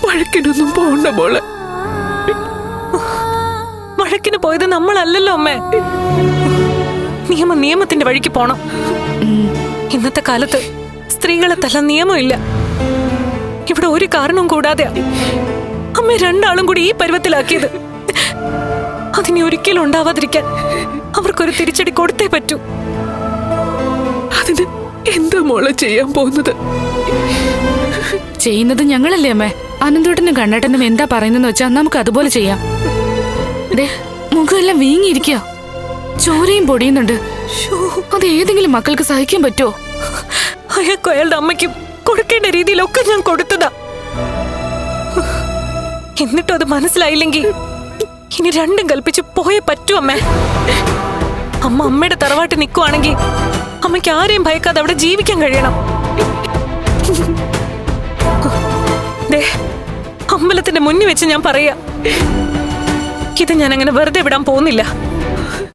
വഴക്കിനൊന്നും പോകണ്ട മോളെ. വഴക്കിന് പോയത് നമ്മളല്ലല്ലോ അമ്മേ. നിയമത്തിന്റെ വഴിക്ക് പോണം. ഇന്നത്തെ കാലത്ത് സ്ത്രീകളെ തല്ല നിയമമില്ല. ഇവിടെ ഒരു കാരണവും കൂടാതെ അമ്മ രണ്ടാളും കൂടി ഈ പരുവത്തിലാക്കിയത്. അതിനെ ഒരിക്കലും ഉണ്ടാവാതിരിക്കാൻ അവർക്കൊരു തിരിച്ചടി കൊടുത്തേ പറ്റൂ. അതിന് എന്താ മോളെ ചെയ്യാൻ പോകുന്നത്? ചെയ്യുന്നത് ഞങ്ങളല്ലേ അമ്മേ. അനന്തോട്ടനും കണ്ണേട്ടനും എന്താ പറയുന്നെന്ന് വെച്ചാൽ നമുക്ക് അതുപോലെ ചെയ്യാം. മുഖമെല്ലാം വീങ്ങിയിരിക്കുക, ചോരയും പൊടിയുന്നുണ്ട്. അത് ഏതെങ്കിലും മക്കൾക്ക് സഹിക്കാൻ പറ്റുമോ? അയാൾക്കും അയാളുടെ അമ്മയ്ക്കും കൊടുക്കേണ്ട രീതിയിലൊക്കെ ഞാൻ കൊടുത്തതാ. എന്നിട്ടും അത് മനസ്സിലായില്ലെങ്കിൽ ഇനി രണ്ടും കൽപ്പിച്ച് പോയേ പറ്റൂ അമ്മേ. അമ്മ അമ്മയുടെ തറവാട്ട് നിൽക്കുവാണെങ്കിൽ അമ്മയ്ക്ക് ആരെയും ഭയക്കാതെ അവിടെ ജീവിക്കാൻ കഴിയണം. അമ്പലത്തിന്റെ മുന്നിൽ വെച്ച് ഞാൻ പറയാ, ഇത് ഞാൻ അങ്ങനെ വെറുതെ വിടാൻ പോകുന്നില്ല.